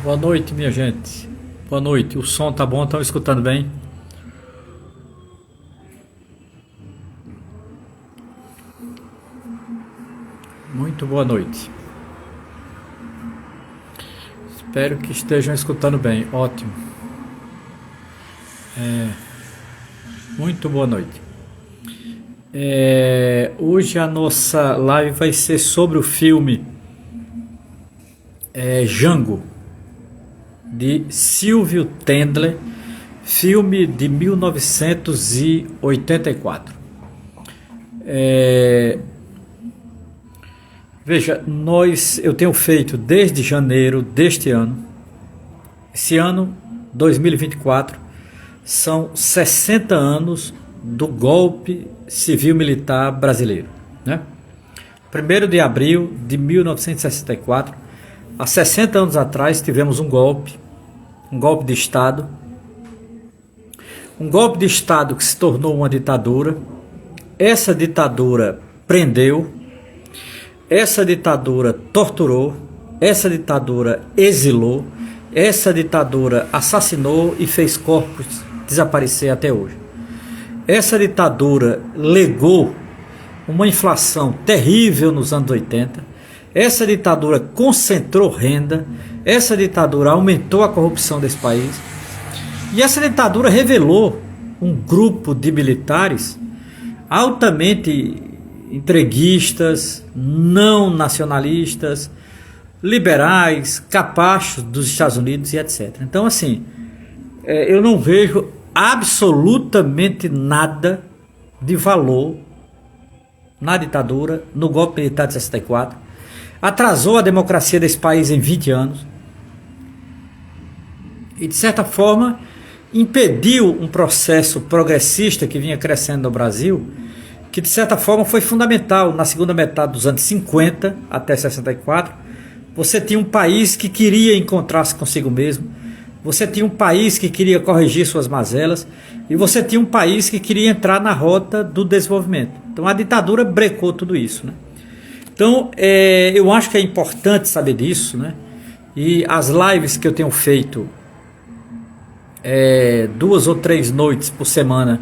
Boa noite, minha gente. Boa noite. O som tá bom? Estão escutando bem? Muito boa noite. Espero que estejam escutando bem. Ótimo. Muito boa noite. Hoje a nossa live vai ser sobre o filme Django, de Silvio Tendler, filme de 1984. Veja, eu tenho feito desde janeiro deste ano, esse ano 2024, são 60 anos do golpe civil-militar brasileiro, né? 1º de abril de 1964, há 60 anos atrás, tivemos um golpe de Estado, que se tornou uma ditadura. Essa ditadura prendeu, essa ditadura torturou, essa ditadura exilou, essa ditadura assassinou e fez corpos desaparecer até hoje. Essa ditadura legou uma inflação terrível nos anos 80, essa ditadura concentrou renda, essa ditadura aumentou a corrupção desse país, e essa ditadura revelou um grupo de militares altamente entreguistas, não nacionalistas, liberais, capachos dos Estados Unidos e etc. Então, assim, eu não vejo absolutamente nada de valor na ditadura, no golpe militar de 64. Atrasou a democracia desse país em 20 anos e, de certa forma, impediu um processo progressista que vinha crescendo no Brasil, que de certa forma foi fundamental na segunda metade dos anos 50 até 64. Você tinha um país que queria encontrar-se consigo mesmo, você tinha um país que queria corrigir suas mazelas, e você tinha um país que queria entrar na rota do desenvolvimento. Então a ditadura brecou tudo isso, né? Então eu acho que é importante saber disso, né? E as lives que eu tenho feito 2 ou 3 noites por semana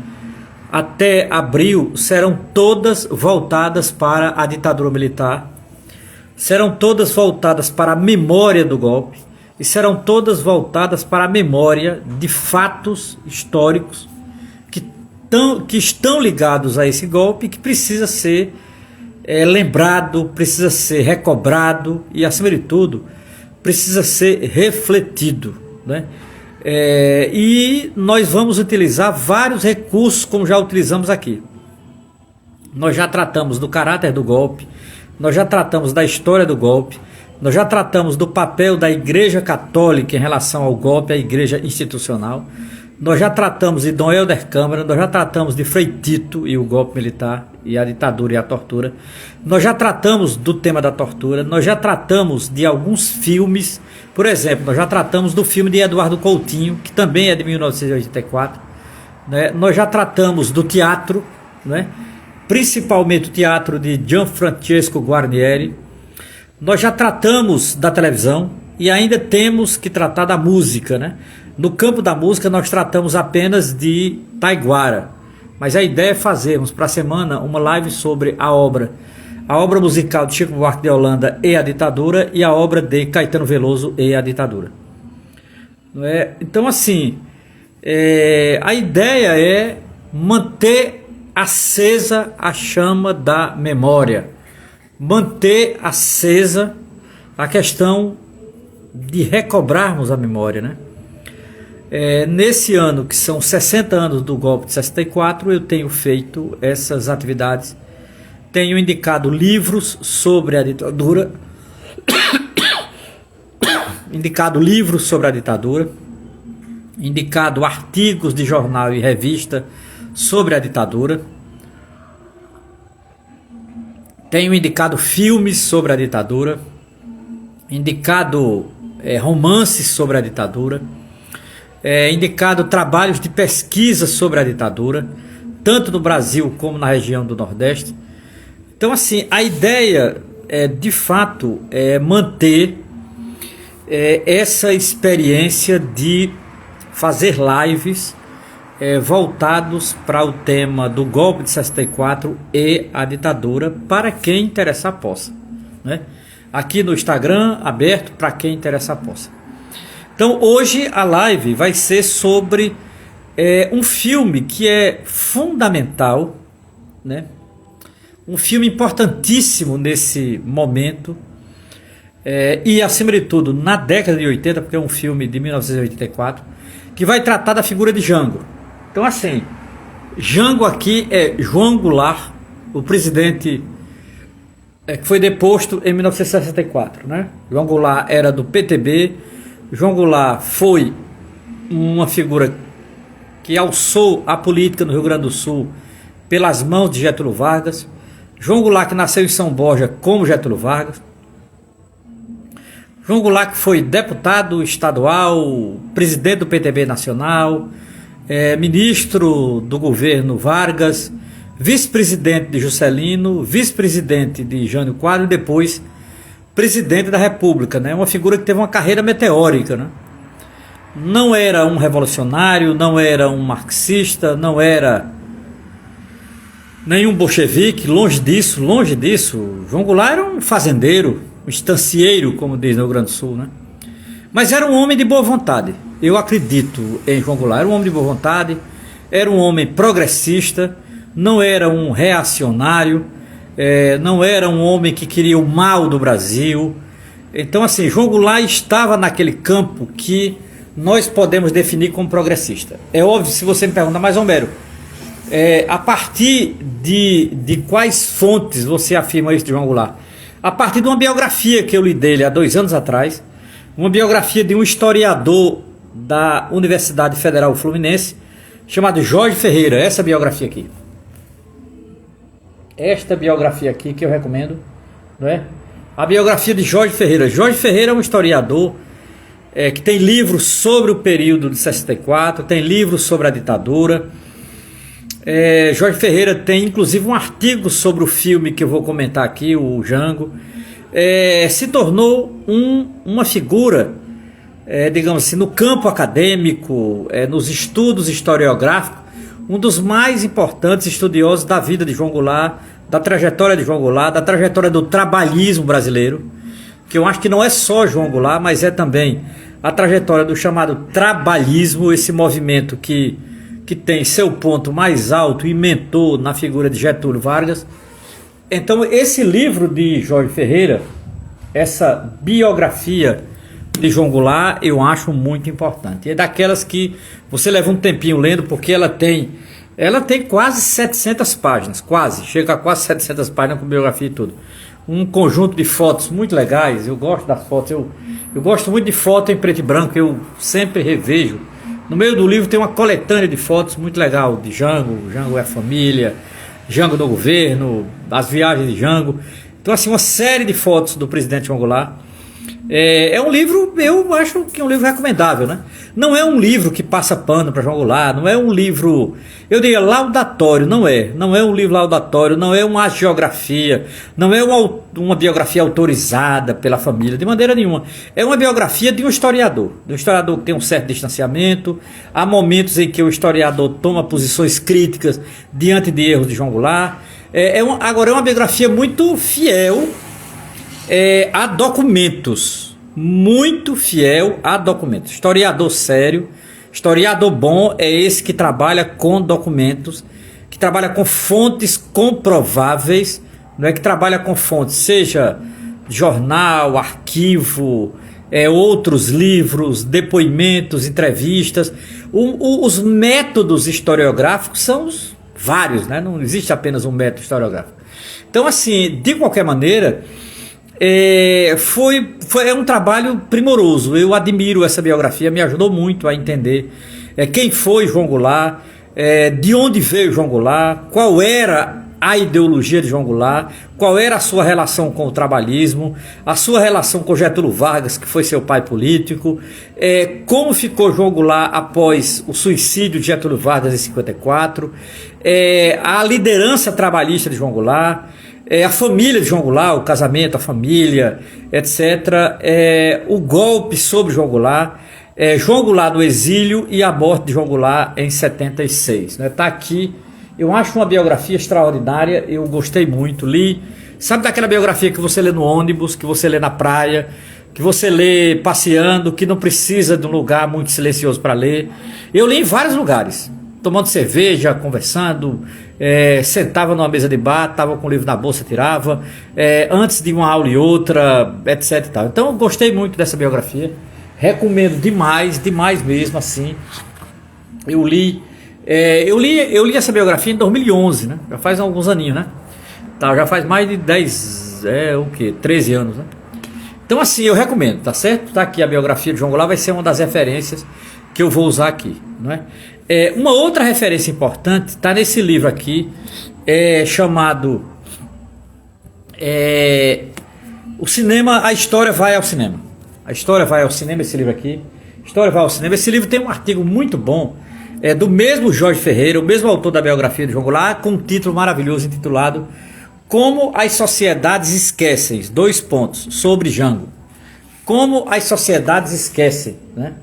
até abril serão todas voltadas para a ditadura militar, serão todas voltadas para a memória do golpe e serão todas voltadas para a memória de fatos históricos que estão ligados a esse golpe, que precisa ser lembrado, precisa ser recobrado e, acima de tudo, precisa ser refletido, né? E nós vamos utilizar vários recursos, como já utilizamos aqui. Nós já tratamos do caráter do golpe, nós já tratamos da história do golpe, nós já tratamos do papel da Igreja Católica em relação ao golpe, a Igreja Institucional, nós já tratamos de Dom Helder Câmara, nós já tratamos de Frei Tito e o golpe militar e a ditadura e a tortura, nós já tratamos do tema da tortura, nós já tratamos de alguns filmes. Por exemplo, nós já tratamos do filme de Eduardo Coutinho, que também é de 1984, né? Nós já tratamos do teatro, né? Principalmente o teatro de Gianfrancesco Guarnieri. Nós já tratamos da televisão e ainda temos que tratar da música, né? No campo da música nós tratamos apenas de Taiguara, mas a ideia é fazermos para a semana uma live sobre a obra musical de Chico Buarque de Holanda e a ditadura, e a obra de Caetano Veloso e a ditadura. Então, assim, a ideia é manter acesa a chama da memória, manter acesa a questão de recobrarmos a memória, né? Nesse ano, que são 60 anos do golpe de 64, eu tenho feito essas atividades. Tenho indicado livros sobre a ditadura. indicado livros sobre a ditadura, indicado artigos de jornal e revista sobre a ditadura. Tenho indicado filmes sobre a ditadura, indicado romances sobre a ditadura, indicado trabalhos de pesquisa sobre a ditadura, tanto no Brasil como na região do Nordeste. Então, assim, a ideia de fato manter essa experiência de fazer lives voltados para o tema do golpe de 64 e a ditadura, para quem interessar possa, né? Aqui no Instagram, aberto para quem interessar possa. Então hoje a live vai ser sobre um filme que é fundamental, né? Um filme importantíssimo nesse momento, e acima de tudo na década de 80, porque é um filme de 1984, que vai tratar da figura de Jango. Então, assim, Jango aqui é João Goulart, o presidente que foi deposto em 1964, né? João Goulart era do PTB. João Goulart foi uma figura que alçou a política no Rio Grande do Sul pelas mãos de Getúlio Vargas. João Goulart, que nasceu em São Borja como Getúlio Vargas. João Goulart, que foi deputado estadual, presidente do PTB nacional, ministro do governo Vargas, vice-presidente de Juscelino, vice-presidente de Jânio Quadros e depois presidente da República, né? Uma figura que teve uma carreira meteórica, né? Não era um revolucionário, não era um marxista, não era nenhum bolchevique, longe disso, longe disso. João Goulart era um fazendeiro, um estancieiro, como diz no Rio Grande do Sul, né? Mas era um homem de boa vontade. Eu acredito em João Goulart. Era um homem de boa vontade, era um homem progressista, não era um reacionário, não era um homem que queria o mal do Brasil. Então, assim, João Goulart estava naquele campo que nós podemos definir como progressista. É óbvio, se você me pergunta, mas Homero, a partir de quais fontes você afirma isso de João Goulart? A partir de uma biografia que eu li dele há 2 anos atrás, uma biografia de um historiador da Universidade Federal Fluminense, chamado Jorge Ferreira. Essa biografia aqui. Esta biografia aqui que eu recomendo, não é? A biografia de Jorge Ferreira. Jorge Ferreira é um historiador que tem livros sobre o período de 64, tem livros sobre a ditadura. Jorge Ferreira tem inclusive um artigo sobre o filme que eu vou comentar aqui, o Jango. Se tornou uma figura, digamos assim, no campo acadêmico, nos estudos historiográficos, um dos mais importantes estudiosos da vida de João Goulart, da trajetória de João Goulart, da trajetória do trabalhismo brasileiro, que eu acho que não é só João Goulart, mas é também a trajetória do chamado trabalhismo, esse movimento que tem seu ponto mais alto e mentor na figura de Getúlio Vargas. Então esse livro de Jorge Ferreira, essa biografia de João Goulart, eu acho muito importante. É daquelas que você leva um tempinho lendo, porque ela tem quase 700 páginas, chega a quase 700 páginas com biografia e tudo. Um conjunto de fotos muito legais. Eu gosto das fotos, eu gosto muito de foto em preto e branco, eu sempre revejo. No meio do livro tem uma coletânea de fotos muito legal de Jango. Jango é a família, Jango no governo, as viagens de Jango. Então, assim, uma série de fotos do presidente João Goulart. É um livro, eu acho que é um livro recomendável, né? Não é um livro que passa pano para João Goulart, não é um livro, eu diria, laudatório, não é um livro laudatório, não é uma geografia, não é uma biografia autorizada pela família, de maneira nenhuma. É uma biografia de um historiador que tem um certo distanciamento. Há momentos em que o historiador toma posições críticas diante de erros de João Goulart. Agora, é uma biografia muito fiel a documentos, muito fiel a documentos. Historiador sério, historiador bom é esse que trabalha com documentos, que trabalha com fontes comprováveis, não é que trabalha com fontes, seja jornal, arquivo, outros livros, depoimentos, entrevistas. Os métodos historiográficos são vários, né? Não existe apenas um método historiográfico. Então, assim, de qualquer maneira, É um trabalho primoroso. Eu admiro essa biografia, me ajudou muito a entender quem foi João Goulart, de onde veio João Goulart, qual era a ideologia de João Goulart, qual era a sua relação com o trabalhismo, a sua relação com Getúlio Vargas, que foi seu pai político, como ficou João Goulart após o suicídio de Getúlio Vargas em 54, a liderança trabalhista de João Goulart, a família de João Goulart, o casamento, a família, etc., o golpe sobre João Goulart, João Goulart no exílio e a morte de João Goulart em 76. Está aqui. Eu acho uma biografia extraordinária, eu gostei muito, li. Sabe daquela biografia que você lê no ônibus, que você lê na praia, que você lê passeando, que não precisa de um lugar muito silencioso para ler? Eu li em vários lugares, tomando cerveja, conversando, sentava numa mesa de bar, estava com o livro na bolsa, tirava, antes de uma aula e outra, etc. E tal. Então eu gostei muito dessa biografia, recomendo demais, demais mesmo, assim. Eu li essa biografia em 2011, né? Já faz alguns aninhos, né? Tá, já faz mais de 13 anos, né? Então assim, eu recomendo, tá certo? Tá aqui a biografia de João Goulart, vai ser uma das referências que eu vou usar aqui, não é? Uma outra referência importante está nesse livro aqui, chamado O Cinema, a História Vai ao Cinema. A História Vai ao Cinema, esse livro aqui. História Vai ao Cinema. Esse livro tem um artigo muito bom, do mesmo Jorge Ferreira, o mesmo autor da biografia de João Goulart, com um título maravilhoso intitulado Como as Sociedades Esquecem, sobre Jango. Como as Sociedades Esquecem, né?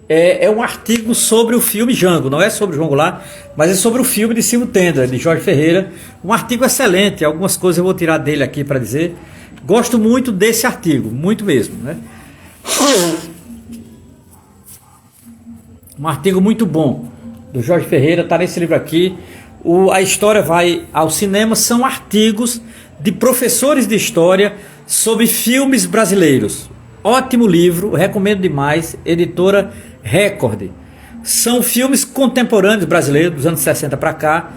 É um artigo sobre o filme Jango, não é sobre João Goulart, mas é sobre o filme de Silvio Tendra, de Jorge Ferreira. Um artigo excelente, algumas coisas eu vou tirar dele aqui para dizer. Gosto muito desse artigo, muito mesmo, né? Um artigo muito bom do Jorge Ferreira, está nesse livro aqui. A História Vai ao Cinema. São artigos de professores de história sobre filmes brasileiros. Ótimo livro, recomendo demais, editora Record. São filmes contemporâneos brasileiros dos anos 60 para cá,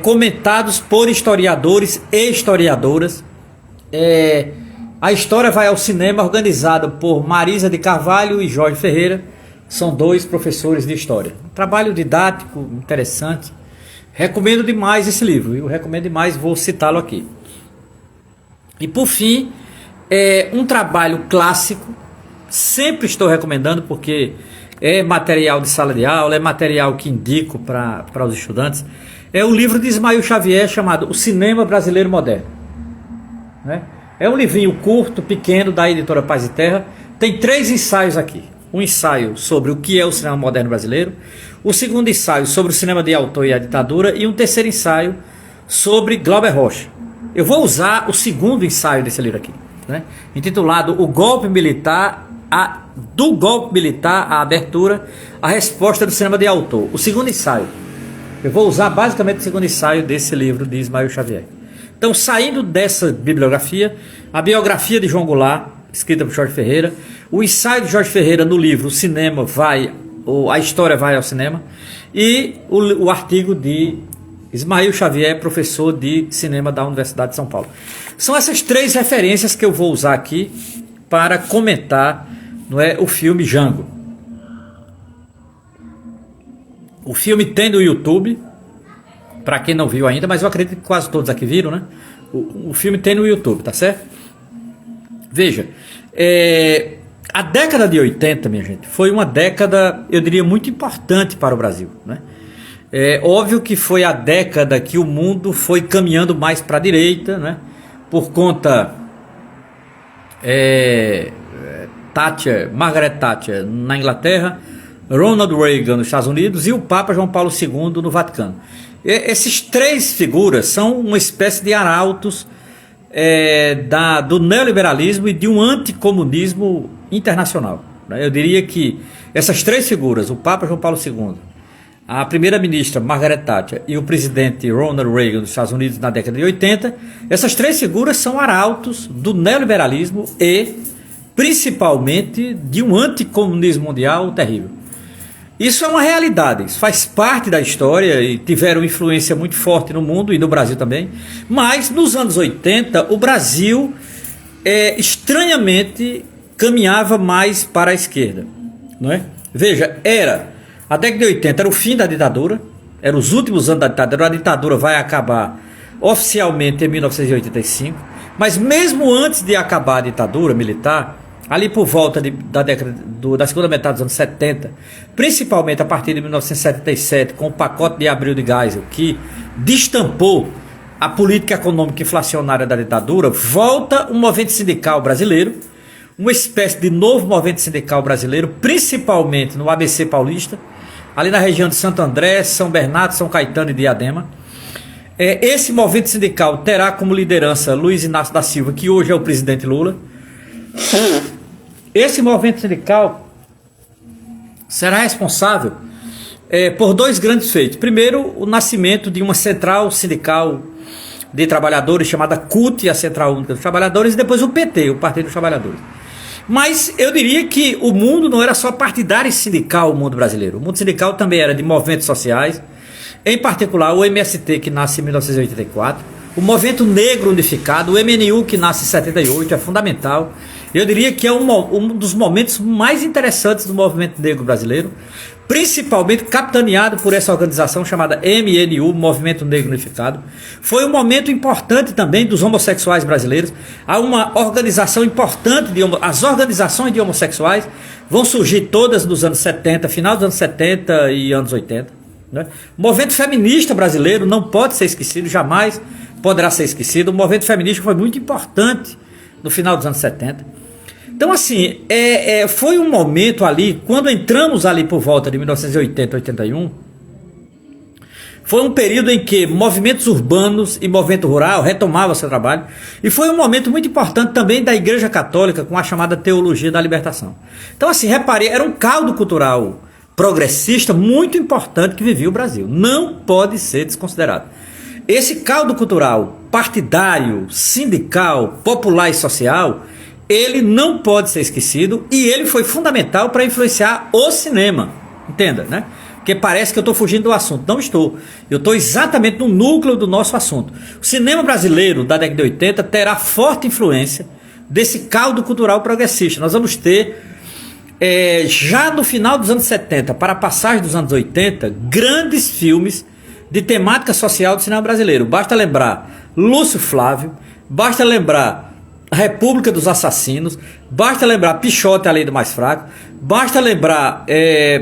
comentados por historiadores e historiadoras. A História Vai ao Cinema, organizada por Marisa de Carvalho e Jorge Ferreira. São dois professores de história. Um trabalho didático, interessante. Recomendo demais esse livro. Eu recomendo demais, vou citá-lo aqui. E por fim, um trabalho clássico. Sempre estou recomendando porque é material de sala de aula, é material que indico para os estudantes. É o livro de Ismael Xavier chamado O Cinema Brasileiro Moderno. É um livrinho curto, pequeno, da editora Paz e Terra. Tem 3 ensaios aqui. Um ensaio sobre o que é o cinema moderno brasileiro, o segundo ensaio sobre o cinema de autor e a ditadura, e um terceiro ensaio sobre Glauber Rocha. Eu vou usar o segundo ensaio desse livro aqui, né? Intitulado O Golpe Militar, do Golpe Militar à Abertura, a Resposta do Cinema de Autor. O segundo ensaio. Eu vou usar basicamente o segundo ensaio desse livro de Ismael Xavier. Então, saindo dessa bibliografia, a biografia de João Goulart, escrita por Jorge Ferreira, o ensaio de Jorge Ferreira no livro A História Vai ao Cinema, e o artigo de Ismael Xavier, professor de cinema da Universidade de São Paulo. São essas 3 referências que eu vou usar aqui para comentar, o filme Jango. O filme tem no YouTube, para quem não viu ainda, mas eu acredito que quase todos aqui viram, né? O filme tem no YouTube, tá certo? Veja, a década de 80, minha gente, foi uma década, eu diria, muito importante para o Brasil, né? Óbvio que foi a década que o mundo foi caminhando mais para a direita, né? Por conta Margaret Thatcher na Inglaterra, Ronald Reagan nos Estados Unidos e o Papa João Paulo II no Vaticano. Esses 3 figuras são uma espécie de arautos do neoliberalismo e de um anticomunismo internacional, né? Eu diria que essas 3 figuras, o Papa João Paulo II, a primeira-ministra Margaret Thatcher e o presidente Ronald Reagan dos Estados Unidos na década de 80, essas 3 figuras são arautos do neoliberalismo e principalmente de um anticomunismo mundial terrível. Isso é uma realidade, isso faz parte da história e tiveram influência muito forte no mundo e no Brasil também. Mas nos anos 80 o Brasil estranhamente caminhava mais para a esquerda, não é? Veja, a década de 80 era o fim da ditadura, eram os últimos anos da ditadura. A ditadura vai acabar oficialmente em 1985, mas mesmo antes de acabar a ditadura militar, ali por volta da segunda metade dos anos 70, principalmente a partir de 1977, com o pacote de Abril de Geisel, que destampou a política econômica inflacionária da ditadura, volta um movimento sindical brasileiro, uma espécie de novo movimento sindical brasileiro, principalmente no ABC paulista, ali na região de Santo André, São Bernardo, São Caetano e Diadema. Esse movimento sindical terá como liderança Luiz Inácio da Silva, que hoje é o presidente Lula. Esse movimento sindical será responsável por dois grandes feitos. Primeiro, o nascimento de uma central sindical de trabalhadores chamada CUT, a Central Única dos Trabalhadores, e depois o PT, o Partido dos Trabalhadores. Mas eu diria que o mundo não era só partidário e sindical, o mundo brasileiro. O mundo sindical também era de movimentos sociais, em particular o MST, que nasce em 1984, o Movimento Negro Unificado, o MNU, que nasce em 78, é fundamental. Eu diria que é um dos momentos mais interessantes do movimento negro brasileiro, principalmente capitaneado por essa organização chamada MNU, Movimento Negro Unificado. Foi um momento importante também dos homossexuais brasileiros. Há uma organização importante, as organizações de homossexuais vão surgir todas nos anos 70, final dos anos 70 e anos 80. Né? O movimento feminista brasileiro não pode ser esquecido, jamais poderá ser esquecido. O movimento feminista foi muito importante no final dos anos 70. Então, assim, foi um momento ali, quando entramos ali por volta de 1980, 81, foi um período em que movimentos urbanos e movimento rural retomavam seu trabalho, e foi um momento muito importante também da Igreja Católica com a chamada Teologia da Libertação. Então, assim, repare, era um caldo cultural progressista muito importante que vivia o Brasil. Não pode ser desconsiderado. Esse caldo cultural partidário, sindical, popular e social, ele não pode ser esquecido, e ele foi fundamental para influenciar o cinema. Entenda, né? Porque parece que eu estou fugindo do assunto. Não estou. Eu estou exatamente no núcleo do nosso assunto. O cinema brasileiro da década de 80 terá forte influência desse caldo cultural progressista. Nós vamos ter, já no final dos anos 70, para a passagem dos anos 80, grandes filmes de temática social do cinema brasileiro. Basta lembrar Lúcio Flávio, basta lembrar A República dos Assassinos, basta lembrar Pichote, a Lei do Mais Fraco, basta lembrar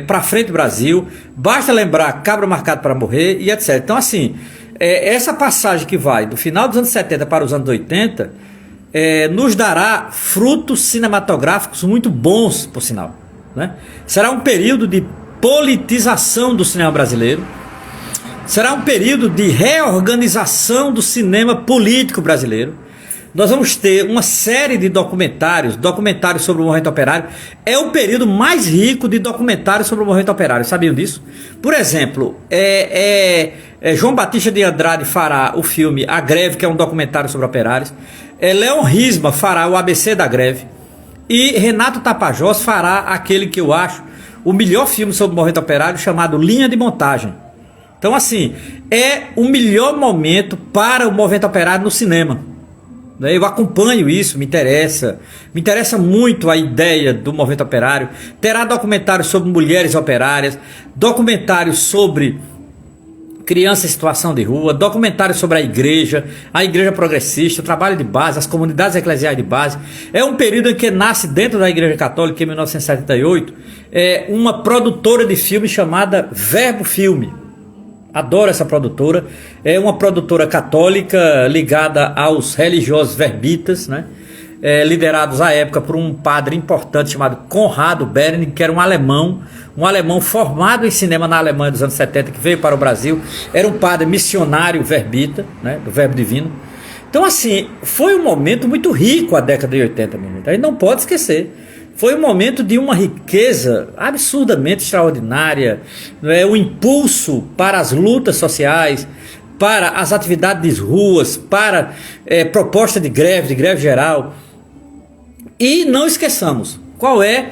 Pra Frente Brasil, basta lembrar Cabra Marcado para Morrer e etc. Então, assim, essa passagem que vai do final dos anos 70 para os anos 80 nos dará frutos cinematográficos muito bons, por sinal, né? Será um período de politização do cinema brasileiro, será um período de reorganização do cinema político brasileiro. Nós vamos ter uma série de documentários sobre o movimento operário. É o período mais rico de documentários sobre o movimento operário, sabiam disso? Por exemplo, João Batista de Andrade fará o filme A Greve, que é um documentário sobre operários. Leon Risma fará o ABC da Greve. E Renato Tapajós fará aquele que eu acho o melhor filme sobre o movimento operário, chamado Linha de Montagem. Então, assim, é o melhor momento para o movimento operário no cinema. Eu acompanho isso, me interessa muito a ideia do movimento operário. Terá documentários sobre mulheres operárias, documentários sobre crianças em situação de rua, documentários sobre a igreja progressista, o trabalho de base, as comunidades eclesiais de base. É um período em que nasce dentro da Igreja Católica, em 1978, uma produtora de filme chamada Verbo Filme. Adoro essa produtora. É uma produtora católica ligada aos religiosos verbitas, né? Liderados à época por um padre importante chamado Conrado Berning, que era um alemão formado em cinema na Alemanha dos anos 70, que veio para o Brasil. Era um padre missionário verbita, né? Do Verbo Divino. Então, assim, foi um momento muito rico a década de 80, meu amigo. A gente não pode esquecer. Foi um momento de uma riqueza absurdamente extraordinária, o impulso para as lutas sociais, para as atividades de ruas, para proposta de greve geral. E não esqueçamos, qual é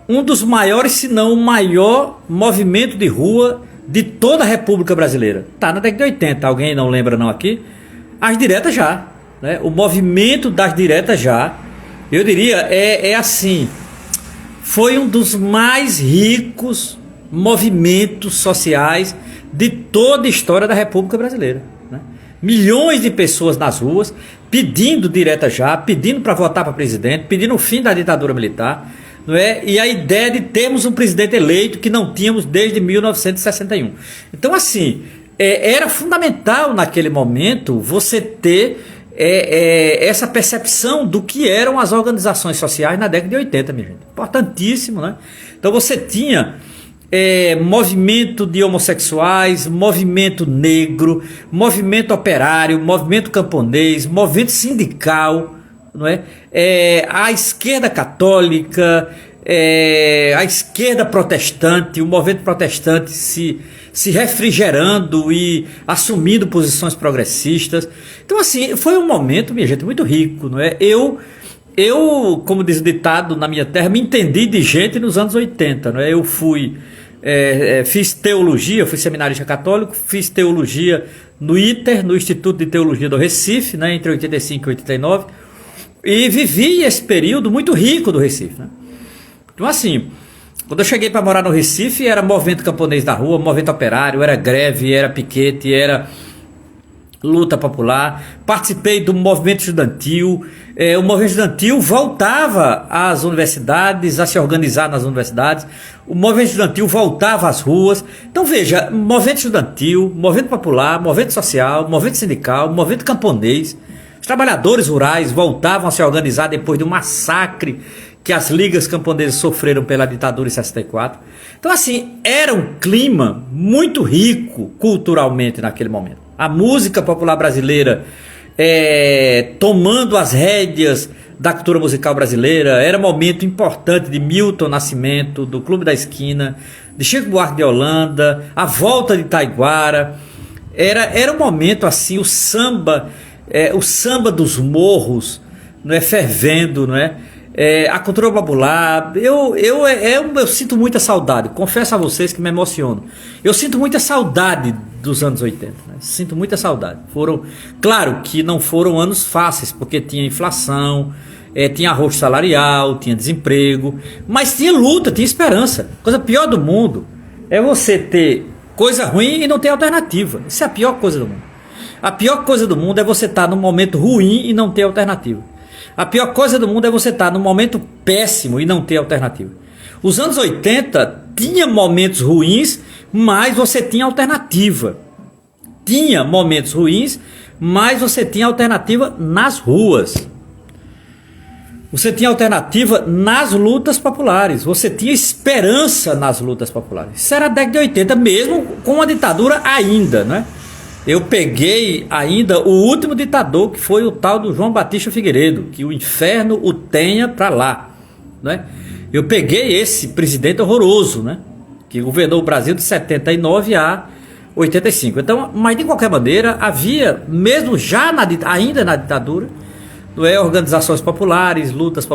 um dos maiores, se não o maior movimento de rua de toda a República Brasileira? Está na década de 80, alguém não lembra não aqui? As diretas já, né? O movimento das diretas já, Eu diria, é assim, foi um dos mais ricos movimentos sociais de toda a história da República Brasileira, né? Milhões de pessoas nas ruas pedindo direta já, pedindo para votar para presidente, pedindo o fim da ditadura militar, não é? E a ideia de termos um presidente eleito que não tínhamos desde 1961. Então, assim, era fundamental naquele momento você ter essa percepção do que eram as organizações sociais na década de 80, minha gente. Importantíssimo, né? Então você tinha movimento de homossexuais, movimento negro, movimento operário, movimento camponês, movimento sindical, não é? A esquerda católica, a esquerda protestante, o movimento protestante se refrigerando e assumindo posições progressistas. Então, assim, foi um momento, minha gente, muito rico, não é? Eu, como diz o ditado na minha terra, me entendi de gente nos anos 80, não é? Eu fiz teologia, fui seminarista católico, fiz teologia no ITER, no Instituto de Teologia do Recife, né, entre 85 e 89, e vivi esse período muito rico do Recife, né? Então, assim, quando eu cheguei para morar no Recife, era movimento camponês da rua, movimento operário, era greve, era piquete, era luta popular. Participei do movimento estudantil. O movimento estudantil voltava às universidades, a se organizar nas universidades. O movimento estudantil voltava às ruas. Então, veja, movimento estudantil, movimento popular, movimento social, movimento sindical, movimento camponês. Os trabalhadores rurais voltavam a se organizar depois do massacre que as ligas camponesas sofreram pela ditadura em 64. Então, assim, era um clima muito rico culturalmente naquele momento. A música popular brasileira tomando as rédeas da cultura musical brasileira. Era um momento importante de Milton Nascimento, do Clube da Esquina, de Chico Buarque de Holanda, a volta de Taiguara. Era um momento assim, o samba dos morros, não é, fervendo, não é? A cultura popular. Eu sinto muita saudade, confesso a vocês que me emociono. Eu sinto muita saudade dos anos 80, né? Sinto muita saudade. Claro que não foram anos fáceis, porque tinha inflação, tinha arroxo salarial, tinha desemprego, mas tinha luta, tinha esperança. Coisa pior do mundo é você ter coisa ruim e não ter alternativa. Isso é a pior coisa do mundo. A pior coisa do mundo é você estar num momento ruim e não ter alternativa. A pior coisa do mundo é você estar num momento péssimo e não ter alternativa. Os anos 80 tinha momentos ruins, mas você tinha alternativa. Tinha momentos ruins, mas você tinha alternativa nas ruas. Você tinha alternativa nas lutas populares. Você tinha esperança nas lutas populares. Isso era a década de 80, mesmo com a ditadura ainda, né? Eu peguei ainda o último ditador, que foi o tal do João Batista Figueiredo, que o inferno o tenha para lá, né? Eu peguei esse presidente horroroso, né, que governou o Brasil de 79 a 85. Então, mas de qualquer maneira, havia, mesmo já ainda na ditadura, não é, organizações populares, lutas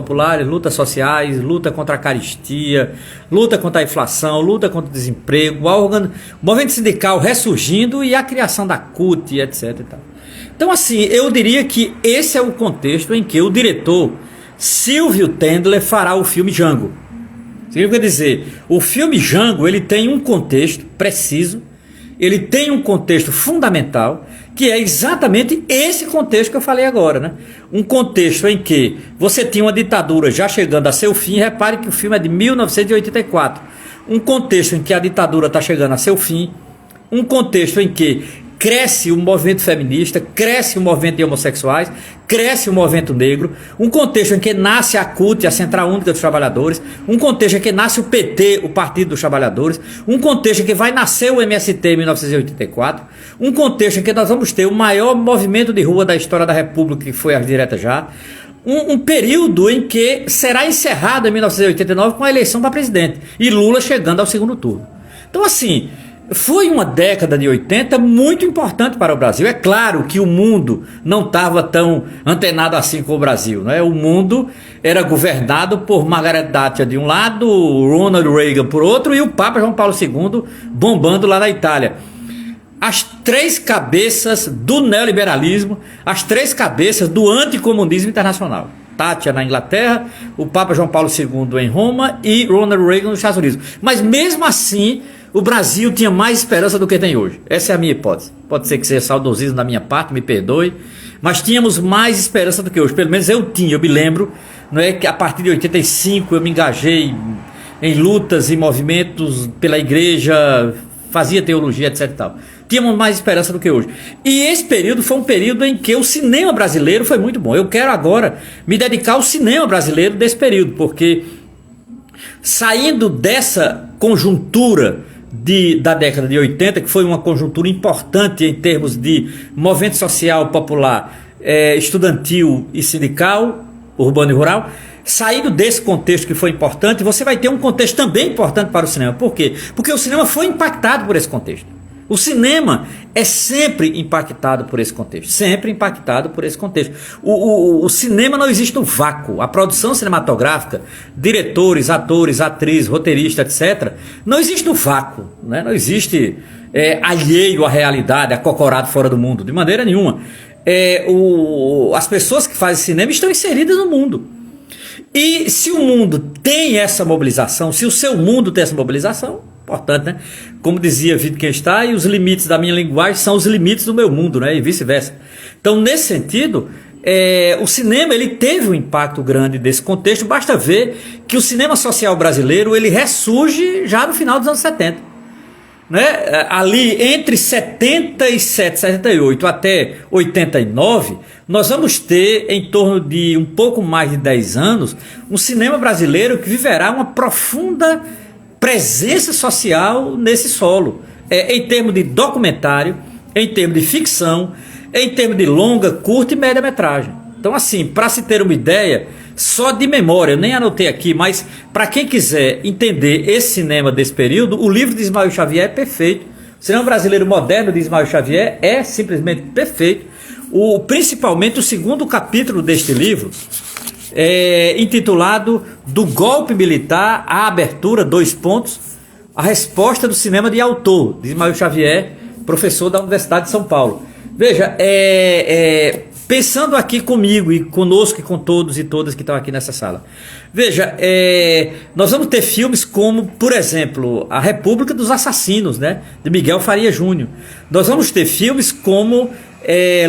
sociais, luta contra a caristia, luta contra a inflação, luta contra o desemprego, o movimento sindical ressurgindo e a criação da CUT, etc. E tal. Então, assim, eu diria que esse é o contexto em que o diretor Silvio Tendler fará o filme Django. Significa dizer, o filme Django, ele tem um contexto preciso, ele tem um contexto fundamental, que é exatamente esse contexto que eu falei agora, né? Um contexto em que você tinha uma ditadura já chegando a seu fim. Repare que o filme é de 1984. Um contexto em que a ditadura está chegando a seu fim. Um contexto em que cresce o movimento feminista, cresce o movimento de homossexuais, cresce o movimento negro. Um contexto em que nasce a CUT, a Central Única dos Trabalhadores. Um contexto em que nasce o PT, o Partido dos Trabalhadores. Um contexto em que vai nascer o MST em 1984. Um contexto em que nós vamos ter o maior movimento de rua da história da República, que foi as diretas já. Um período em que será encerrado em 1989 com a eleição para presidente e Lula chegando ao segundo turno. Então, assim, foi uma década de 80 muito importante para o Brasil. É claro que o mundo não estava tão antenado assim com o Brasil, não é? O mundo era governado por Margaret Thatcher de um lado, Ronald Reagan por outro e o Papa João Paulo II bombando lá na Itália. As três cabeças do neoliberalismo, as três cabeças do anticomunismo internacional. Thatcher na Inglaterra, o Papa João Paulo II em Roma e Ronald Reagan nos Estados Unidos. Mas mesmo assim, o Brasil tinha mais esperança do que tem hoje. Essa é a minha hipótese. Pode ser que seja saudosismo da minha parte, me perdoe, mas tínhamos mais esperança do que hoje. Pelo menos eu tinha, eu me lembro, não é, que a partir de 85 eu me engajei em lutas e movimentos pela igreja, fazia teologia, etc e tal. Tínhamos mais esperança do que hoje. E esse período foi um período em que o cinema brasileiro foi muito bom. Eu quero agora me dedicar ao cinema brasileiro desse período, porque saindo dessa conjuntura da década de 80, que foi uma conjuntura importante em termos de movimento social popular, estudantil e sindical, urbano e rural, saindo desse contexto que foi importante, você vai ter um contexto também importante para o cinema. Por quê? Porque o cinema foi impactado por esse contexto. O cinema é sempre impactado por esse contexto. Sempre impactado por esse contexto. O cinema não existe no vácuo. A produção cinematográfica, diretores, atores, atrizes, roteiristas, etc., não existe no vácuo. Né? Não existe alheio à realidade, acocorado fora do mundo. De maneira nenhuma. As pessoas que fazem cinema estão inseridas no mundo. E se o mundo tem essa mobilização, se o seu mundo tem essa mobilização, importante, né? Como dizia Wittgenstein, os limites da minha linguagem são os limites do meu mundo, né? E vice-versa. Então, nesse sentido, o cinema ele teve um impacto grande desse contexto. Basta ver que o cinema social brasileiro ele ressurge já no final dos anos 70. Né? Ali entre 77, 78 até 89, nós vamos ter em torno de um pouco mais de 10 anos um cinema brasileiro que viverá uma profunda presença social nesse solo, em termos de documentário, em termos de ficção, em termos de longa, curta e média metragem. Então, assim, para se ter uma ideia, só de memória, eu nem anotei aqui, mas para quem quiser entender esse cinema desse período, o livro de Ismael Xavier é perfeito. O cinema brasileiro moderno de Ismael Xavier é simplesmente perfeito. Principalmente o segundo capítulo deste livro, intitulado Do Golpe Militar à Abertura, a resposta do cinema de autor, de Ismael Xavier, professor da Universidade de São Paulo. Veja, pensando aqui comigo e conosco e com todos e todas que estão aqui nessa sala. Veja, nós vamos ter filmes como, por exemplo, A República dos Assassinos, né, de Miguel Faria Júnior. Nós vamos ter filmes como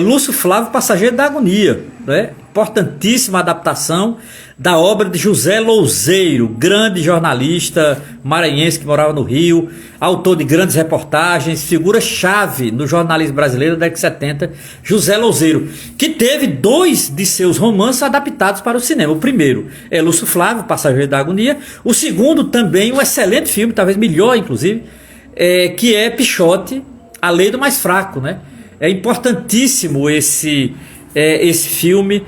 Lúcio Flávio, Passageiro da Agonia, né? Importantíssima adaptação da obra de José Louzeiro, grande jornalista maranhense que morava no Rio, autor de grandes reportagens, figura-chave no jornalismo brasileiro da década de 70, José Louzeiro, que teve 2 de seus romances adaptados para o cinema. O primeiro é Lúcio Flávio, Passageiro da Agonia. O segundo também, um excelente filme, talvez melhor inclusive, que é Pichote, A Lei do Mais Fraco, né? É importantíssimo esse filme.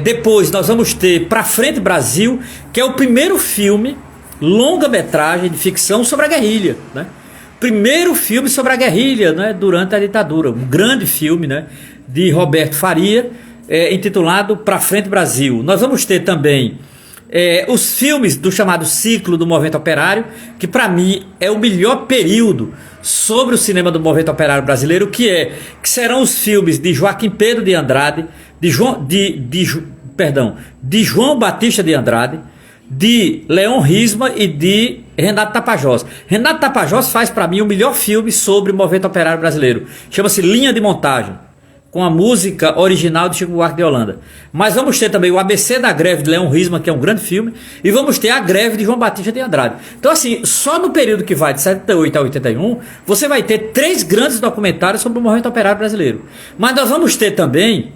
Depois nós vamos ter Pra Frente Brasil, que é o primeiro filme longa-metragem de ficção sobre a guerrilha, né? Primeiro filme sobre a guerrilha, né, durante a ditadura. Um grande filme, né, de Roberto Faria, intitulado Pra Frente Brasil. Nós vamos ter também os filmes do chamado ciclo do movimento operário, que para mim é o melhor período sobre o cinema do movimento operário brasileiro, que serão os filmes de Joaquim Pedro de Andrade, de João Batista de Andrade, de Leon Risma e de Renato Tapajós. Renato Tapajós faz para mim o melhor filme sobre o movimento operário brasileiro. Chama-se Linha de Montagem, com a música original de Chico Buarque de Holanda. Mas vamos ter também o ABC da Greve de Leon Risma, que é um grande filme, e vamos ter A Greve de João Batista de Andrade. Então, assim, só no período que vai de 78 a 81, você vai ter 3 grandes documentários sobre o movimento operário brasileiro. Mas nós vamos ter também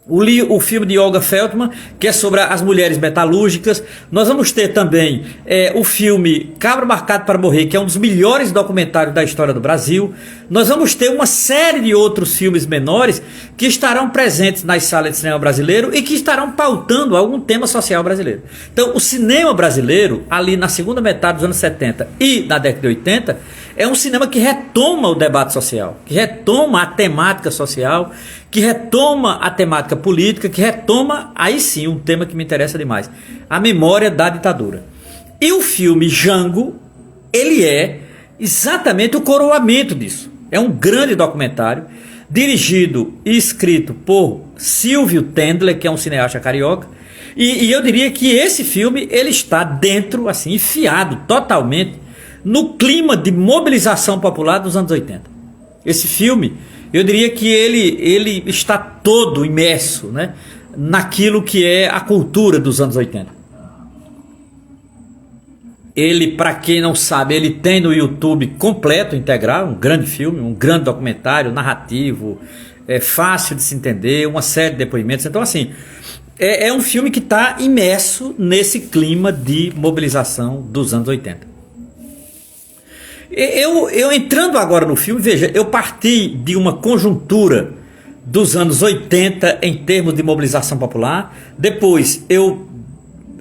o filme de Olga Feldman, que é sobre as mulheres metalúrgicas. Nós vamos ter também o filme Cabra Marcado para Morrer, que é um dos melhores documentários da história do Brasil. Nós vamos ter uma série de outros filmes menores que estarão presentes nas salas de cinema brasileiro e que estarão pautando algum tema social brasileiro. Então, o cinema brasileiro, ali na segunda metade dos anos 70 e na década de 80, é um cinema que retoma o debate social, que retoma a temática social, que retoma a temática política, que retoma, aí sim, um tema que me interessa demais, a memória da ditadura. E o filme Jango, ele é exatamente o coroamento disso. É um grande documentário dirigido e escrito por Silvio Tendler, que é um cineasta carioca, e eu diria que esse filme ele está dentro, assim, enfiado totalmente no clima de mobilização popular dos anos 80. Esse filme, eu diria que ele está todo imerso, né, naquilo que é a cultura dos anos 80. Ele, para quem não sabe, ele tem no YouTube completo, integral, um grande filme, um grande documentário, narrativo, é fácil de se entender, uma série de depoimentos. Então, assim, é um filme que está imerso nesse clima de mobilização dos anos 80. Eu entrando agora no filme, veja, eu parti de uma conjuntura dos anos 80 em termos de mobilização popular, depois eu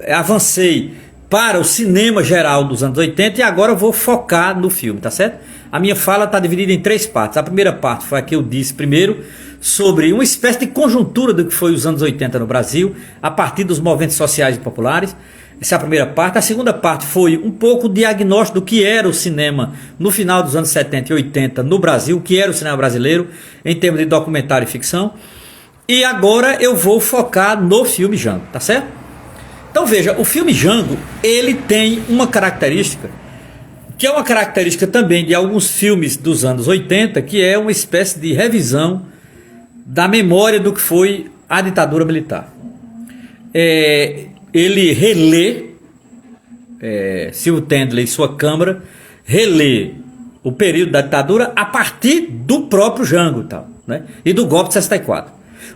avancei para o cinema geral dos anos 80 e agora eu vou focar no filme, tá certo? A minha fala está dividida em 3 partes. A primeira parte foi a que eu disse primeiro, sobre uma espécie de conjuntura do que foi os anos 80 no Brasil, a partir dos movimentos sociais e populares. Essa é a primeira parte. A segunda parte foi um pouco o diagnóstico do que era o cinema no final dos anos 70 e 80 no Brasil, o que era o cinema brasileiro em termos de documentário e ficção. E agora eu vou focar no filme Django, tá certo? Então veja, o filme Django, ele tem uma característica, que é uma característica também de alguns filmes dos anos 80, que é uma espécie de revisão da memória do que foi a ditadura militar. Ele relê, Silvio Tendler e sua Câmara, relê o período da ditadura a partir do próprio Django e tal, né? E do golpe de 64.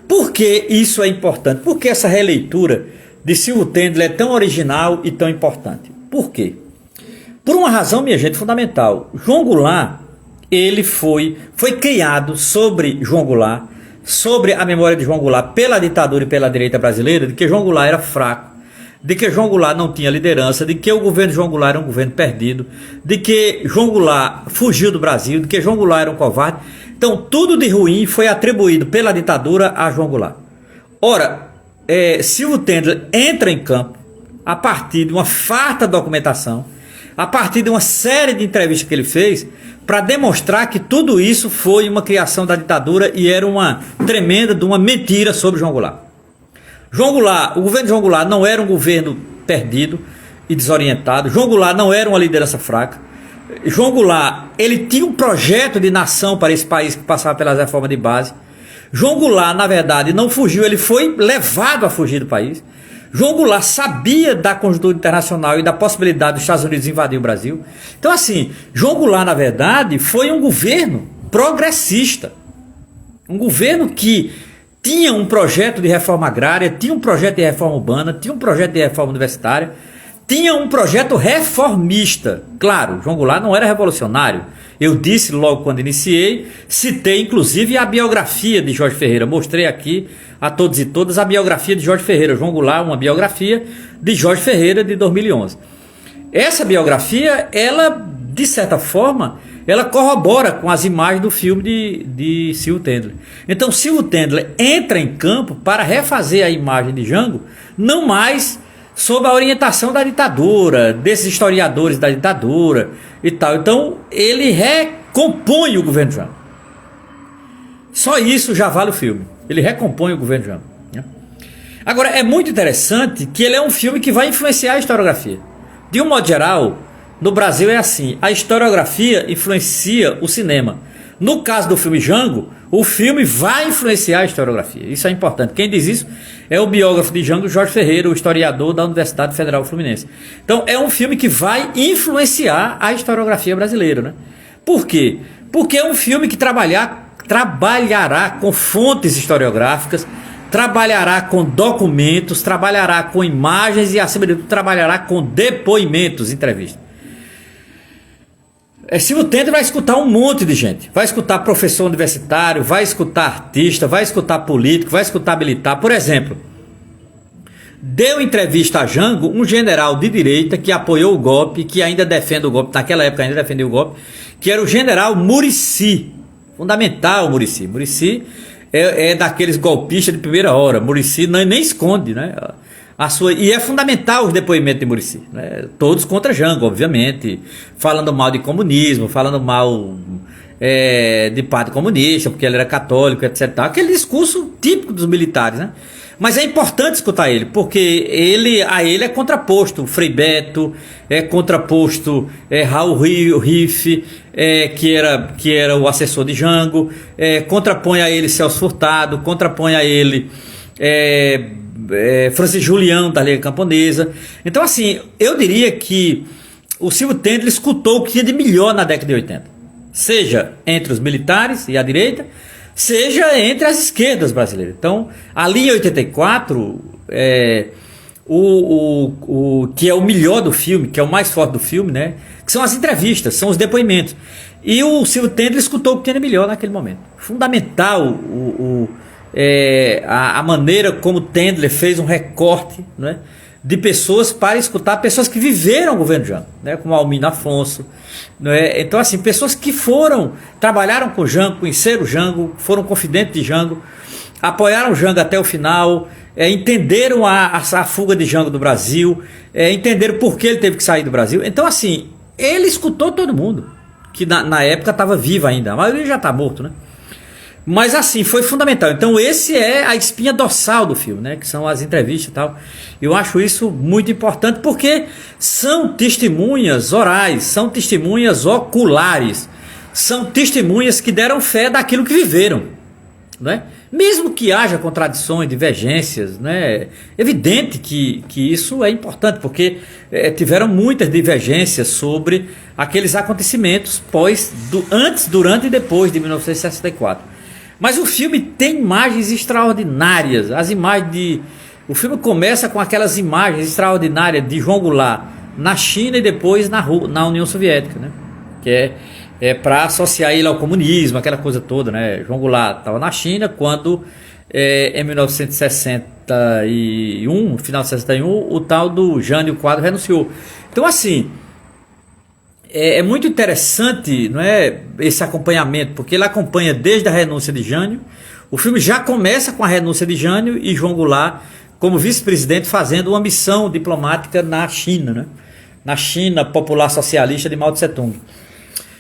Por que isso é importante? Por que essa releitura de Silvio Tendler é tão original e tão importante? Por quê? Por uma razão, minha gente, fundamental. João Goulart, ele foi criado sobre João Goulart, sobre a memória de João Goulart pela ditadura e pela direita brasileira, de que João Goulart era fraco, de que João Goulart não tinha liderança, de que o governo de João Goulart era um governo perdido, de que João Goulart fugiu do Brasil, de que João Goulart era um covarde. Então, tudo de ruim foi atribuído pela ditadura a João Goulart. Ora, Silvio Tendler entra em campo a partir de uma farta documentação, a partir de uma série de entrevistas que ele fez, para demonstrar que tudo isso foi uma criação da ditadura e era uma tremenda de uma mentira sobre João Goulart. João Goulart, o governo de João Goulart não era um governo perdido e desorientado. João Goulart não era uma liderança fraca. João Goulart, ele tinha um projeto de nação para esse país que passava pelas reformas de base. João Goulart, na verdade, não fugiu, ele foi levado a fugir do país. João Goulart sabia da conjuntura internacional e da possibilidade dos Estados Unidos invadir o Brasil. Então, assim, João Goulart, na verdade, foi um governo progressista. Um governo que tinha um projeto de reforma agrária, tinha um projeto de reforma urbana, tinha um projeto de reforma universitária, tinha um projeto reformista. Claro, João Goulart não era revolucionário. Eu disse logo quando iniciei, citei inclusive a biografia de Jorge Ferreira. Mostrei aqui a todos e todas a biografia de Jorge Ferreira. João Goulart, uma biografia de Jorge Ferreira de 2011. Essa biografia, ela, de certa forma, ela corrobora com as imagens do filme de Silvio Tendler. Então, Silvio Tendler entra em campo para refazer a imagem de Django, não mais sob a orientação da ditadura, desses historiadores da ditadura e tal. Então, ele recompõe o governo Django. Só isso já vale o filme. Ele recompõe o governo Django, né? Agora, é muito interessante que ele é um filme que vai influenciar a historiografia. De um modo geral, no Brasil é assim, a historiografia influencia o cinema. No caso do filme Django, o filme vai influenciar a historiografia. Isso é importante. Quem diz isso é o biógrafo de Django, Jorge Ferreira, o historiador da Universidade Federal Fluminense. Então é um filme que vai influenciar a historiografia brasileira, né? Por quê? Porque é um filme que trabalhará com fontes historiográficas, trabalhará com documentos, trabalhará com imagens e, acima de tudo, trabalhará com depoimentos, entrevistas. Silvio Tendler vai escutar um monte de gente. Vai escutar professor universitário, vai escutar artista, vai escutar político, vai escutar militar. Por exemplo, deu entrevista a Django um general de direita que apoiou o golpe, que ainda defende o golpe, naquela época ainda defendeu o golpe, que era o general Muricy. Fundamental o Muricy. Muricy é daqueles golpistas de primeira hora. Muricy nem esconde, né? E é fundamental os depoimentos de Muricy, né? Todos contra Django, obviamente, falando mal de comunismo, falando mal de padre comunista, porque ele era católico, etc. Aquele discurso típico dos militares, né? Mas é importante escutar ele, porque a ele é contraposto Frei Beto, é contraposto Raul Riff, que era o assessor de Jango, contrapõe a ele Celso Furtado, contrapõe a ele Francis Julião, da Liga Camponesa. Então, assim, eu diria que o Silvio Tendler escutou o que tinha de melhor na década de 80, seja entre os militares e a direita, seja entre as esquerdas brasileiras. Então, ali em 84, o que é o melhor do filme, que é o mais forte do filme, né? Que são as entrevistas, são os depoimentos. E o Silvio Tendler escutou o que tinha de melhor naquele momento. Fundamental a maneira como Tendler fez um recorte, né, de pessoas para escutar pessoas que viveram o governo Jango, né, como Almino Afonso, né? Então, assim, pessoas que trabalharam com Jango, conheceram o Jango, foram confidentes de Jango, apoiaram o Jango até o final, entenderam a fuga de Jango do Brasil, entenderam por que ele teve que sair do Brasil. Então, assim, ele escutou todo mundo, que na época estava vivo ainda, a maioria já está morto, né? Mas assim, foi fundamental. Então esse é a espinha dorsal do filme, né? Que são as entrevistas e tal. Eu acho isso muito importante porque são testemunhas orais, são testemunhas oculares, são testemunhas que deram fé daquilo que viveram, né? Mesmo que haja contradições, divergências, né? É evidente que isso é importante, porque tiveram muitas divergências sobre aqueles acontecimentos antes, durante e depois de 1964. Mas o filme tem imagens extraordinárias. O filme começa com aquelas imagens extraordinárias de João Goulart na China e depois na União Soviética, né? Que é para associar ele ao comunismo, aquela coisa toda, né? João Goulart estava na China quando, em 1961, no final de 61, o tal do Jânio Quadros renunciou. Então, assim, é muito interessante, não é, esse acompanhamento, porque ele acompanha desde a renúncia de Jânio. O filme já começa com a renúncia de Jânio e João Goulart como vice-presidente fazendo uma missão diplomática na China, né? Na China Popular Socialista de Mao Tse Tung.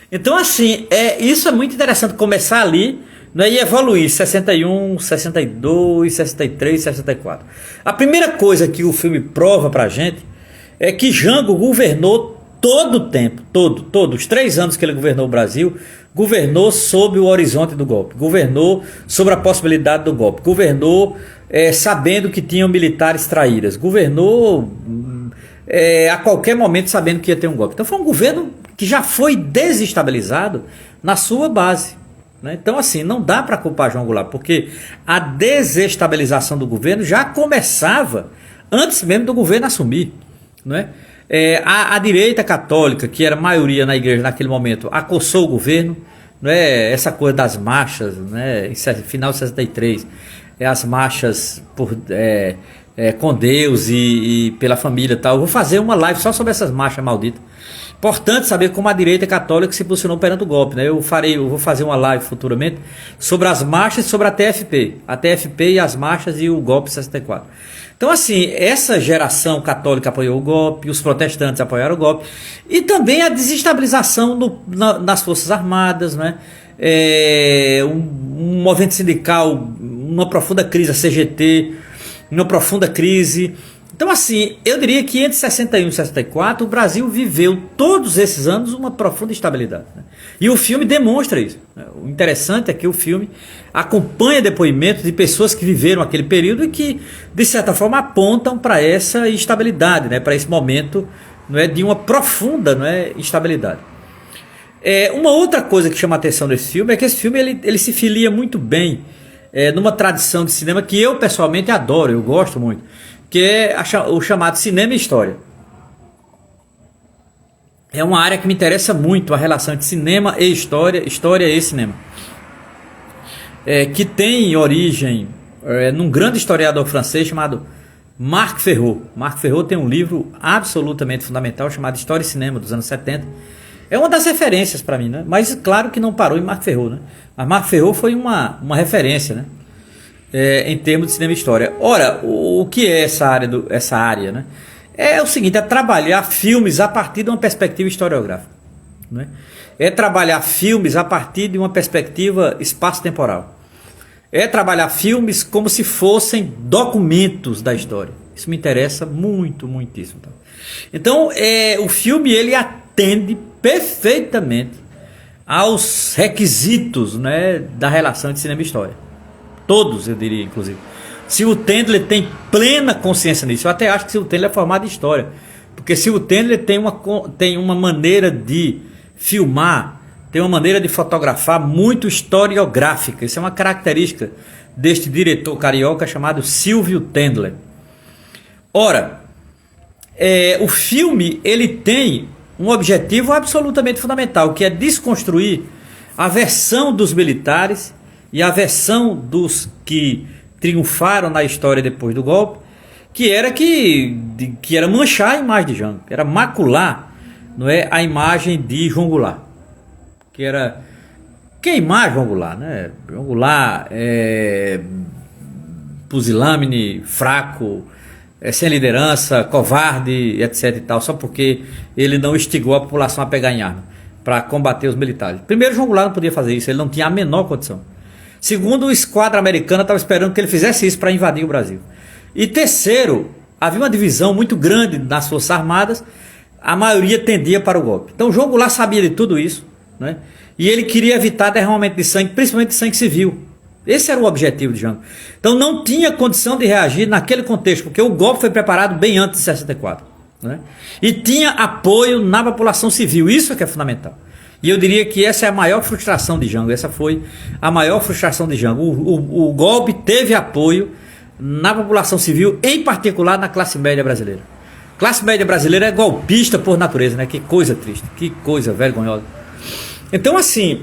Então, assim, isso é muito interessante, começar ali, né, e evoluir 61, 62, 63, 64. A primeira coisa que o filme prova pra gente é que Jango governou todo o tempo, os 3 anos que ele governou o Brasil, governou sob o horizonte do golpe, governou sobre a possibilidade do golpe, governou sabendo que tinham militares traíras, governou a qualquer momento sabendo que ia ter um golpe. Então foi um governo que já foi desestabilizado na sua base, né? Então, assim, não dá para culpar João Goulart, porque a desestabilização do governo já começava antes mesmo do governo assumir, não é? A direita católica, que era maioria na igreja naquele momento, acossou o governo, né? Essa coisa das marchas, né? Em final de 63, as marchas com Deus e pela família e tal. Eu vou fazer uma live só sobre essas marchas malditas. Importante saber como a direita católica se posicionou perante o golpe, né? Eu vou fazer uma live futuramente sobre as marchas e sobre a TFP e as marchas e o golpe de 64. Então, assim, essa geração católica apoiou o golpe, os protestantes apoiaram o golpe, e também a desestabilização nas Forças Armadas, né? Um movimento sindical, uma profunda crise, a CGT, uma profunda crise. Então, assim, eu diria que entre 61 e 64 o Brasil viveu todos esses anos uma profunda estabilidade, né? E o filme demonstra isso, né? O interessante é que o filme acompanha depoimentos de pessoas que viveram aquele período e que, de certa forma, apontam para essa instabilidade, né? Para esse momento, não é, de uma profunda, não é, instabilidade. Uma outra coisa que chama a atenção desse filme é que esse filme ele se filia muito bem numa tradição de cinema que eu pessoalmente adoro, eu gosto muito, que é o chamado cinema e história. É uma área que me interessa muito, a relação entre cinema e história e cinema. Que tem origem num grande historiador francês chamado Marc Ferraud. Marc Ferraud tem um livro absolutamente fundamental chamado História e Cinema, dos anos 70. É uma das referências para mim, né? Mas claro que não parou em Marc Ferraud, né? Mas Marc Ferraud foi uma referência, né? Em termos de cinema e história. Ora, o que é essa área, né? É o seguinte, é trabalhar filmes a partir de uma perspectiva historiográfica. né? É trabalhar filmes a partir de uma perspectiva espaço-temporal. É trabalhar filmes como se fossem documentos da história. Isso me interessa muito, muitíssimo. Tá? Então, o filme ele atende perfeitamente aos requisitos, né, da relação de cinema e história. Todos, eu diria, inclusive. Silvio Tendler tem plena consciência nisso. Eu até acho que Silvio Tendler é formado em história. Porque Silvio Tendler tem uma maneira de filmar, tem uma maneira de fotografar muito historiográfica. Isso é uma característica deste diretor carioca chamado Silvio Tendler. Ora, o filme ele tem um objetivo absolutamente fundamental, que é desconstruir a versão dos militares e a versão dos que triunfaram na história depois do golpe, que era manchar a imagem de Jango, era macular, não é, a imagem de João Goulart, que era queimar João Goulart, né? João Goulart pusilânime, fraco, sem liderança, covarde, etc e tal, só porque ele não instigou a população a pegar em arma para combater os militares. Primeiro, João Goulart não podia fazer isso, ele não tinha a menor condição. Segundo, o esquadra americana estava esperando que ele fizesse isso para invadir o Brasil. E terceiro, havia uma divisão muito grande nas Forças Armadas, a maioria tendia para o golpe. Então João Goulart sabia de tudo isso, né? E ele queria evitar derramamento de sangue, principalmente de sangue civil. Esse era o objetivo de Jango. Então não tinha condição de reagir naquele contexto, porque o golpe foi preparado bem antes de 64. Né? E tinha apoio na população civil, isso é que é fundamental. E eu diria que essa é a maior frustração de Jango, essa foi a maior frustração de Jango. O golpe teve apoio na população civil, em particular na classe média brasileira. Classe média brasileira é golpista por natureza, né? Que coisa triste, que coisa vergonhosa. Então assim,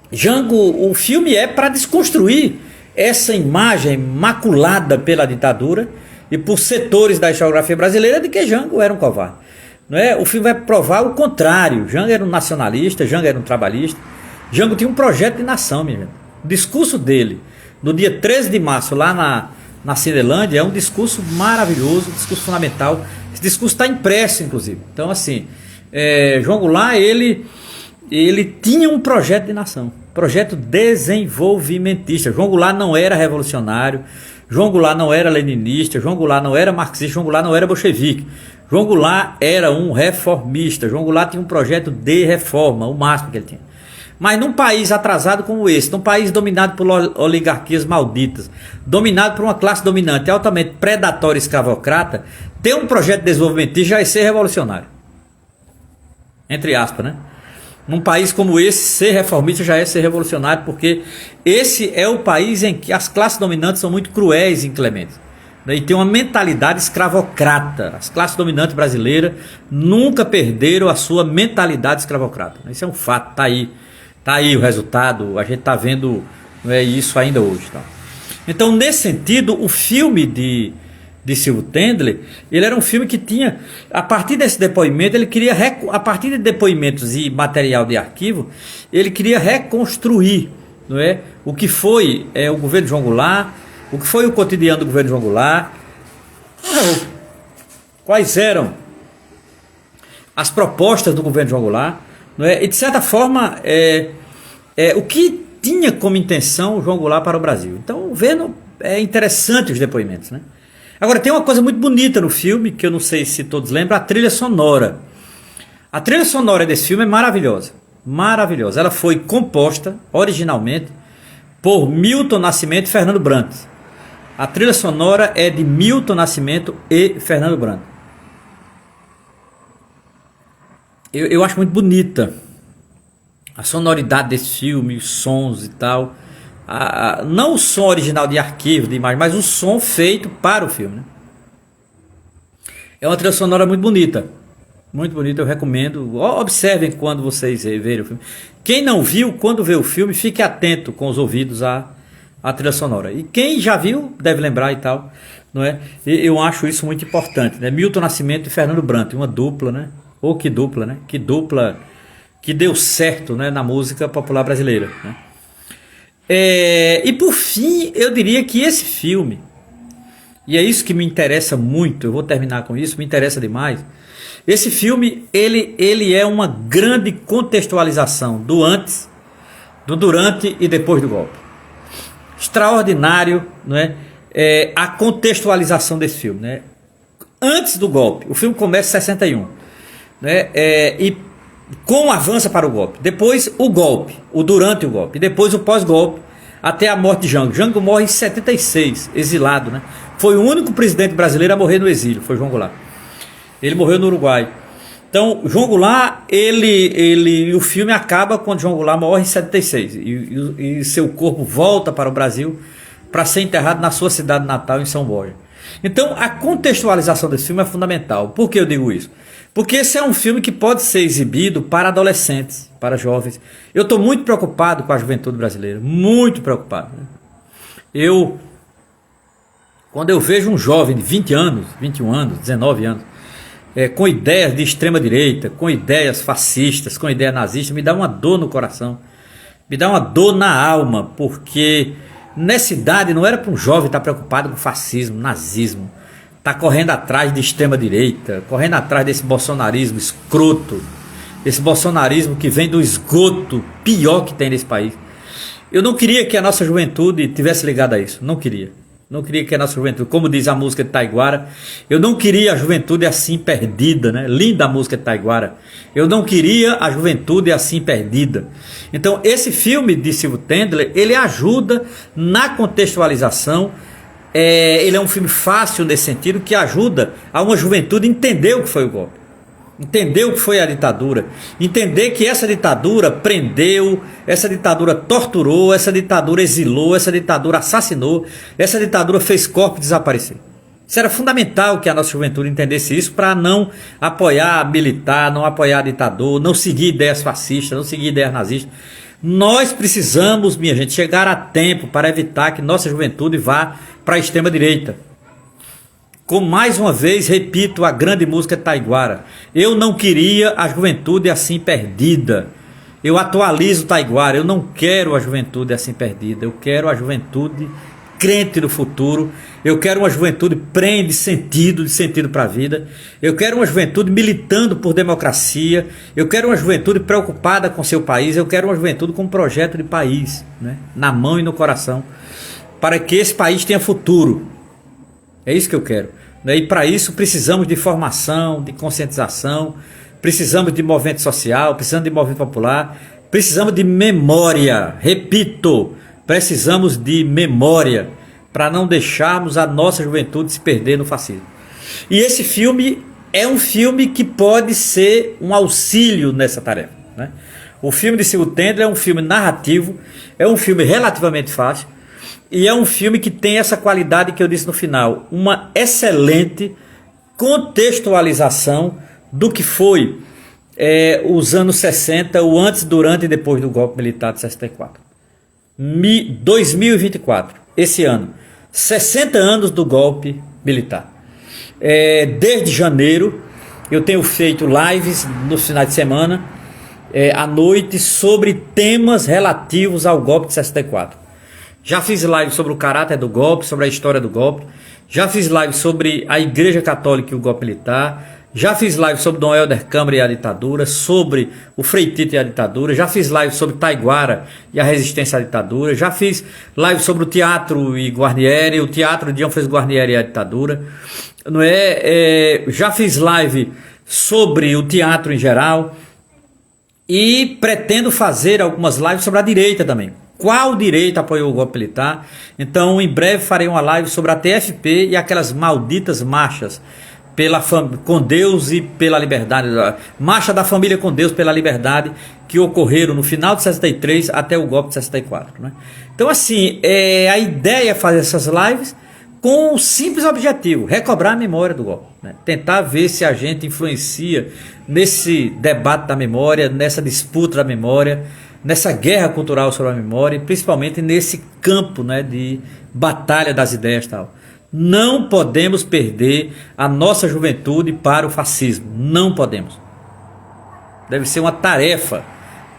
Jango, o filme é para desconstruir essa imagem maculada pela ditadura e por setores da historiografia brasileira de que Jango era um covarde. Não é? O filme vai provar o contrário. Jango era um nacionalista, Jango era um trabalhista. Jango tinha um projeto de nação, minha gente. O discurso dele, no dia 13 de março, lá na Cinelândia, é um discurso maravilhoso, um discurso fundamental. Esse discurso está impresso, inclusive. Então, assim, João Goulart, ele tinha um projeto de nação, projeto desenvolvimentista. João Goulart não era revolucionário, João Goulart não era leninista, João Goulart não era marxista, João Goulart não era bolchevique. João Goulart era um reformista. João Goulart tinha um projeto de reforma, o máximo que ele tinha. Mas num país atrasado como esse, num país dominado por oligarquias malditas, dominado por uma classe dominante altamente predatória e escravocrata, ter um projeto desenvolvimentista já é ser revolucionário. Entre aspas, né? Num país como esse, ser reformista já é ser revolucionário, porque esse é o país em que as classes dominantes são muito cruéis e inclementes. E tem uma mentalidade escravocrata. As classes dominantes brasileiras nunca perderam a sua mentalidade escravocrata. Isso é um fato, está aí. Está aí o resultado, a gente está vendo isso ainda hoje. Tá? Então, nesse sentido, o filme de Silvio Tendler, ele era um filme que tinha, a partir desse depoimento, ele queria, a partir de depoimentos e material de arquivo, ele queria reconstruir, não é, o que foi o governo de João Goulart, o que foi o cotidiano do governo de João Goulart, quais eram as propostas do governo de João Goulart, não é, e de certa forma, o que tinha como intenção o João Goulart para o Brasil. Então, vendo, é interessante os depoimentos, né? Agora, tem uma coisa muito bonita no filme, que eu não sei se todos lembram, a trilha sonora. A trilha sonora desse filme é maravilhosa. Maravilhosa. Ela foi composta, originalmente, por Milton Nascimento e Fernando Brant. A trilha sonora é de Milton Nascimento e Fernando Brant. Eu acho muito bonita a sonoridade desse filme, os sons e tal. Não o som original de arquivo, de imagem, mas o som feito para o filme, né? É uma trilha sonora muito bonita, eu recomendo. Observem quando vocês verem o filme. Quem não viu, quando vê o filme, fique atento com os ouvidos à trilha sonora. E quem já viu deve lembrar e tal, não é? Eu acho isso muito importante, né? Milton Nascimento e Fernando Brant, uma dupla, né? Ou que dupla, né? Que dupla que deu certo, né, na música popular brasileira, né? E por fim, eu diria que esse filme, e é isso que me interessa muito, eu vou terminar com isso, me interessa demais, Esse filme, ele é uma grande contextualização do antes, do durante e depois do golpe. Extraordinário, não é? A contextualização desse filme, né? Antes do golpe, o filme começa em 61, né? E com avança para o golpe, depois o golpe, o durante o golpe, depois o pós-golpe, até a morte de Jango. Jango morre em 76, exilado, né? Foi o único presidente brasileiro a morrer no exílio, foi João Goulart. Ele morreu no Uruguai. Então, João Goulart, o filme acaba quando João Goulart morre em 76 e seu corpo volta para o Brasil para ser enterrado na sua cidade natal, em São Borja. Então, a contextualização desse filme é fundamental. Por que eu digo isso? Porque esse é um filme que pode ser exibido para adolescentes, para jovens. Eu estou muito preocupado com a juventude brasileira, muito preocupado. Quando eu vejo um jovem de 20 anos, 21 anos, 19 anos, com ideias de extrema direita, com ideias fascistas, com ideias nazistas, me dá uma dor no coração, me dá uma dor na alma, porque nessa idade não era para um jovem estar preocupado com fascismo, nazismo, tá correndo atrás de extrema direita, correndo atrás desse bolsonarismo escroto, esse bolsonarismo que vem do esgoto pior que tem nesse país. Eu não queria que a nossa juventude tivesse ligada a isso, não queria. Não queria que a nossa juventude, como diz a música de Taiguara, eu não queria a juventude assim perdida, né? Linda a música de Taiguara. Eu não queria a juventude assim perdida. Então, esse filme de Silvio Tendler, ele ajuda na contextualização. Ele é um filme fácil nesse sentido, que ajuda a uma juventude entender o que foi o golpe, entender o que foi a ditadura, entender que essa ditadura prendeu, essa ditadura torturou, essa ditadura exilou, essa ditadura assassinou, essa ditadura fez corpos desaparecer. Isso era fundamental que a nossa juventude entendesse isso, para não apoiar militar, não apoiar ditador, não seguir ideias fascistas, não seguir ideias nazistas. Nós precisamos, minha gente, chegar a tempo para evitar que nossa juventude vá para a extrema direita. Como mais uma vez repito a grande música de Taiguara, eu não queria a juventude assim perdida. Eu atualizo Taiguara, eu não quero a juventude assim perdida, eu quero a juventude crente no futuro, eu quero uma juventude de sentido para a vida, eu quero uma juventude militando por democracia, eu quero uma juventude preocupada com seu país, eu quero uma juventude com um projeto de país, né, na mão e no coração, para que esse país tenha futuro. É isso que eu quero. E para isso precisamos de formação, de conscientização, precisamos de movimento social, precisamos de movimento popular, precisamos de memória. Repito, precisamos de memória para não deixarmos a nossa juventude se perder no fascismo. E esse filme é um filme que pode ser um auxílio nessa tarefa, né? O filme de Silvio Tendler é um filme narrativo, é um filme relativamente fácil, e é um filme que tem essa qualidade que eu disse no final, uma excelente contextualização do que foi os anos 60, o antes, durante e depois do golpe militar de 64. 2024, esse ano, 60 anos do golpe militar. Desde janeiro eu tenho feito lives nos finais de semana, à noite, sobre temas relativos ao golpe de 64. Já fiz live sobre o caráter do golpe, sobre a história do golpe. Já fiz live sobre a Igreja Católica e o golpe militar. Já fiz live sobre Dom Helder Câmara e a ditadura, sobre o Frei Tito e a ditadura. Já fiz live sobre Taiguara e a resistência à ditadura. Já fiz live sobre o teatro e Guarnieri, o teatro de João Freitas Guarnieri e a ditadura. Não é? Já fiz live sobre o teatro em geral. E pretendo fazer algumas lives sobre a direita também. Qual direita apoiou o golpe militar? Então, em breve farei uma live sobre a TFP e aquelas malditas marchas com Deus e pela liberdade, marcha da família com Deus pela liberdade, que ocorreram no final de 63 até o golpe de 64, né? Então, assim, a ideia é fazer essas lives com um simples objetivo: recobrar a memória do golpe, né? Tentar ver se a gente influencia nesse debate da memória, nessa disputa da memória, nessa guerra cultural sobre a memória, e principalmente nesse campo, né, de batalha das ideias e tal. Não podemos perder a nossa juventude para o fascismo. Não podemos. Deve ser uma tarefa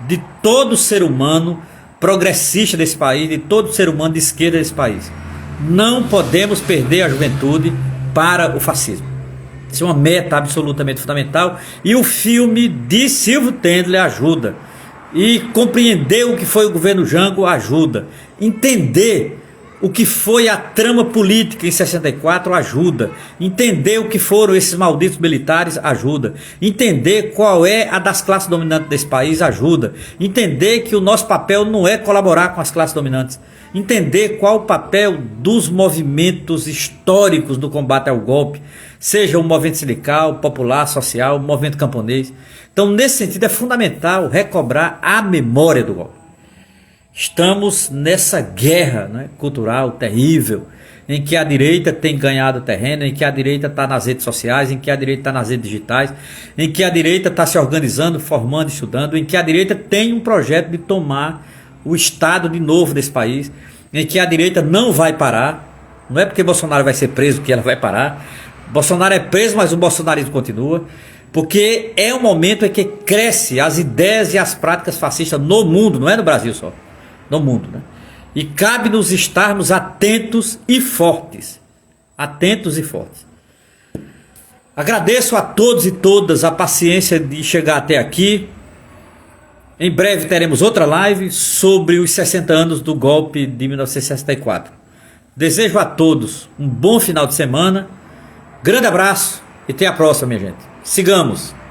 de todo ser humano progressista desse país, de todo ser humano de esquerda desse país. Não podemos perder a juventude para o fascismo. Isso é uma meta absolutamente fundamental. E o filme de Silvio Tendler ajuda. E compreender o que foi o governo Jango ajuda. Entender o que foi a trama política em 64 ajuda. Entender o que foram esses malditos militares ajuda. Entender qual é a das classes dominantes desse país ajuda. Entender que o nosso papel não é colaborar com as classes dominantes. Entender qual o papel dos movimentos históricos do combate ao golpe, seja o movimento sindical, popular, social, o movimento camponês. Então, nesse sentido, é fundamental recobrar a memória do golpe. Estamos nessa guerra, né, cultural terrível, em que a direita tem ganhado terreno, em que a direita está nas redes sociais, em que a direita está nas redes digitais, em que a direita está se organizando, formando, estudando, em que a direita tem um projeto de tomar o Estado de novo desse país, em que a direita não vai parar. Não é porque Bolsonaro vai ser preso que ela vai parar. Bolsonaro é preso, mas o bolsonarismo continua, porque é um momento em que cresce as ideias e as práticas fascistas no mundo, não é no Brasil só, no mundo, né? E cabe-nos estarmos atentos e fortes. Atentos e fortes. Agradeço a todos e todas a paciência de chegar até aqui. Em breve teremos outra live sobre os 60 anos do golpe de 1964. Desejo a todos um bom final de semana. Grande abraço e até a próxima, minha gente. Sigamos.